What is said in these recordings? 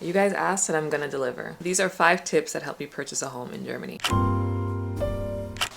You guys asked and I'm gonna deliver. These are 5 tips that help you purchase a home in Germany.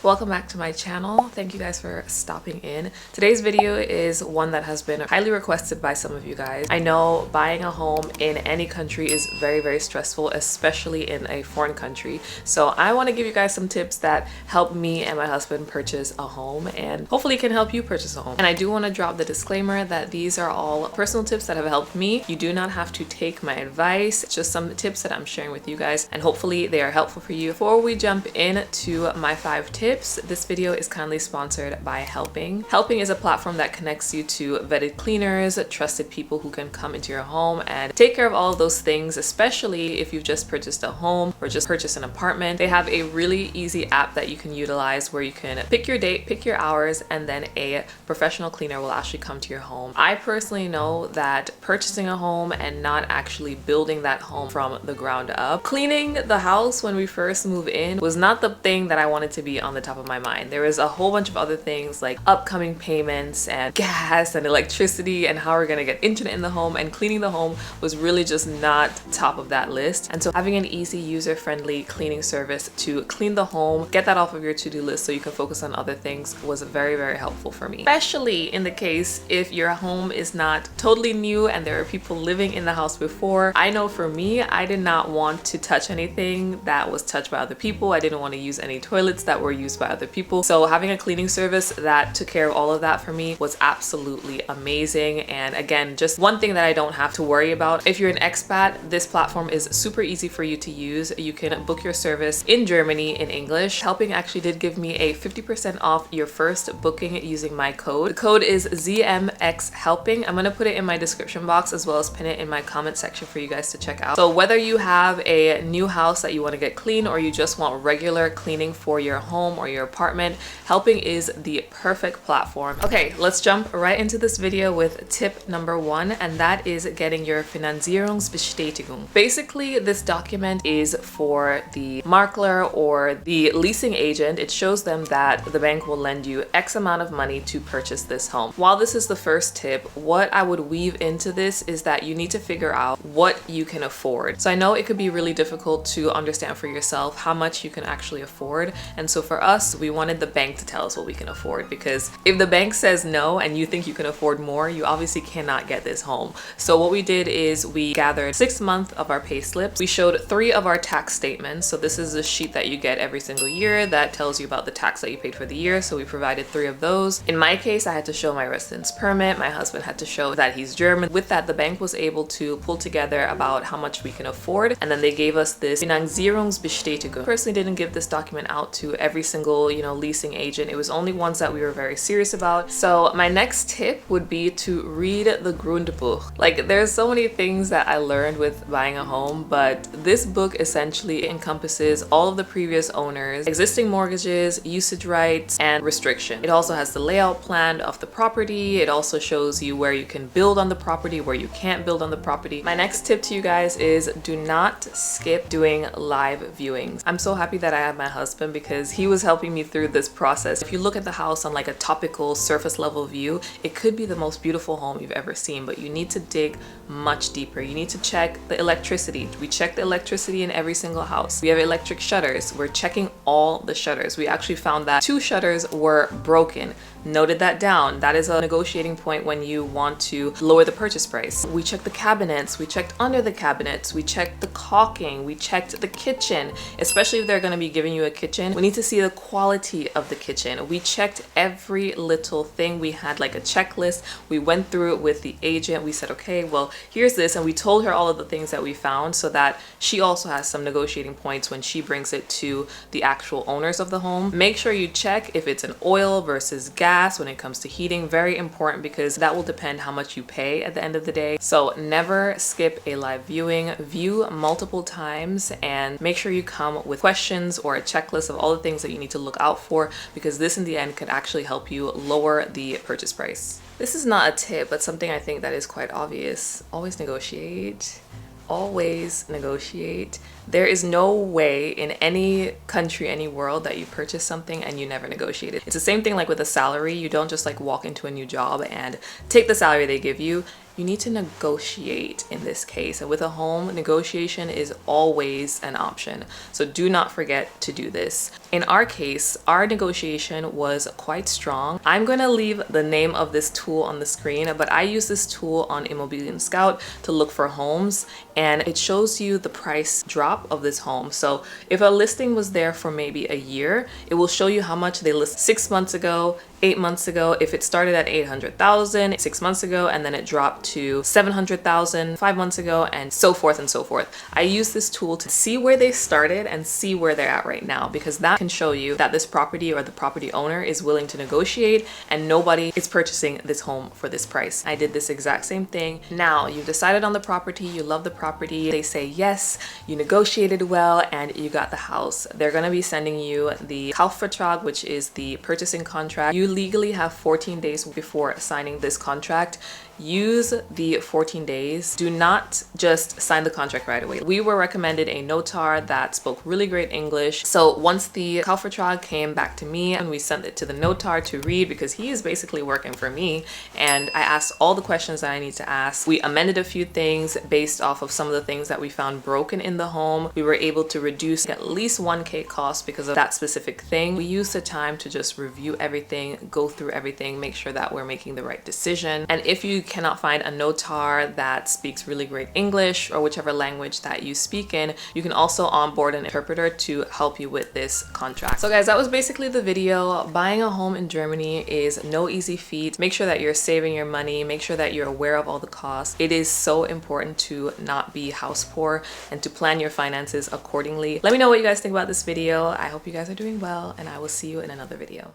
Welcome back to my channel. Thank you guys for stopping in. Today's video is one that has been highly requested by some of you guys. I know buying a home in any country is very stressful, especially in a foreign country. So I want to give you guys some tips that help me and my husband purchase a home and hopefully can help you purchase a home. And I do want to drop the disclaimer that these are all personal tips that have helped me. You do not have to take my advice. It's just some tips that I'm sharing with you guys and hopefully they are helpful for you. Before we jump into my 5 tips, this video is kindly sponsored by Helping. Helping is a platform that connects you to vetted cleaners, trusted people who can come into your home and take care of all of those things, especially if you've just purchased a home or just purchased an apartment. They have a really easy app that you can utilize where you can pick your date, pick your hours, and then a professional cleaner will actually come to your home. I personally know that purchasing a home and not actually building that home from the ground up, cleaning the house when we first move in was not the thing that I wanted to be on the top of my mind. There was a whole bunch of other things like upcoming payments and gas and electricity and how we're gonna get internet in the home, and cleaning the home was really just not top of that list. And so having an easy, user-friendly cleaning service to clean the home, get that off of your to-do list so you can focus on other things was very helpful for me. Especially in the case if your home is not totally new and there are people living in the house before. I know for me, I did not want to touch anything that was touched by other people. I didn't want to use any toilets that were used by other people. So having a cleaning service that took care of all of that for me was absolutely amazing. And again, just one thing that I don't have to worry about. If you're an expat, this platform is super easy for you to use. You can book your service in Germany in English. Helping actually did give me a 50% off your first booking using my code. The code is ZMXHelping. I'm gonna put it in my description box as well as pin it in my comment section for you guys to check out. So whether you have a new house that you want to get clean or you just want regular cleaning for your home or your apartment, Helping is the perfect platform. Okay, let's jump right into this video with tip number 1, and that is getting your Finanzierungsbestätigung. Basically, this document is for the makler or the leasing agent. It shows them that the bank will lend you X amount of money to purchase this home. While this is the first tip, what I would weave into this is that you need to figure out what you can afford. So I know it could be really difficult to understand for yourself how much you can actually afford. And so for us, we wanted the bank to tell us what we can afford, because if the bank says no and you think you can afford more, you obviously cannot get this home. So what we did is we gathered 6 months of our pay slips. We showed 3 of our tax statements. So this is a sheet that you get every single year that tells you about the tax that you paid for the year. So we provided 3 of those. In my case, I had to show my residence permit. My husband had to show that he's German. With that, the bank was able to pull together about how much we can afford. And then they gave us this Finanzierungsbestätigung. Personally didn't give this document out to every single, leasing agent. It was only ones that we were very serious about. So my next tip would be to read the Grundbuch. Like, there's so many things that I learned with buying a home, but this book essentially encompasses all of the previous owners, existing mortgages, usage rights, and restriction. It also has the layout plan of the property. It also shows you where you can build on the property, where you can't build on the property. My next tip to you guys is do not skip doing live viewings. I'm so happy that I have my husband because he was helping me through this process. If you look at the house on like a topical surface level view, it could be the most beautiful home you've ever seen, but you need to dig much deeper. You need to check the electricity. We check the electricity in every single house. We have electric shutters. We're checking all the shutters. We actually found that 2 shutters were broken. Noted that down. That is a negotiating point when you want to lower the purchase price. We checked the cabinets, we checked under the cabinets, we checked the caulking, we checked the kitchen, especially if they're going to be giving you a kitchen. We need to see the quality of the kitchen. We checked every little thing. We had like a checklist. We went through it with the agent. We said, okay, well, here's this. And we told her all of the things that we found so that she also has some negotiating points when she brings it to the actual owners of the home. Make sure you check if it's an oil versus gas when it comes to heating. Very important because that will depend how much you pay at the end of the day. So never skip a live viewing. View multiple times and make sure you come with questions or a checklist of all the things that you need to look out for, because this in the end could actually help you lower the purchase price. This is not a tip, but something I think that is quite obvious. Always negotiate. Always negotiate. There is no way in any country, any world that you purchase something and you never negotiate it. It's the same thing like with a salary. You don't just like walk into a new job and take the salary they give you. you need to negotiate in this case. And with a home, negotiation is always an option. So do not forget to do this. In our case, our negotiation was quite strong. I'm going to leave the name of this tool on the screen, but I use this tool on Immobilien Scout to look for homes, and it shows you the price drop of this home. So if a listing was there for maybe a year, it will show you how much they list 6 months ago, 8 months ago, if it started at 800,000 6 months ago, and then it dropped to 700,000 5 months ago, and so forth and so forth. I use this tool to see where they started and see where they're at right now, because that can show you that this property or the property owner is willing to negotiate and nobody is purchasing this home for this price. I did this exact same thing. Now you've decided on the property, you love the property, they say yes, you negotiated well, and you got the house. They're going to be sending you the Kaufvertrag, which is the purchasing contract. You legally have 14 days before signing this contract. Use the 14 days. Do not just sign the contract right away. We were recommended a notary that spoke really great English. So once the Kaufvertrag came back to me and we sent it to the notary to read, because he is basically working for me, and I asked all the questions that I need to ask. We amended a few things based off of some of the things that we found broken in the home. We were able to reduce at least 1K cost because of that specific thing. We used the time to just review everything, go through everything, make sure that we're making the right decision. And if you cannot find a notary that speaks really great English or whichever language that you speak in, you can also onboard an interpreter to help you with this contract. So guys, that was basically the video. Buying a home in Germany is no easy feat. Make sure that you're saving your money. Make sure that you're aware of all the costs. It is so important to not be house poor and to plan your finances accordingly. Let me know what you guys think about this video. I hope you guys are doing well, and I will see you in another video.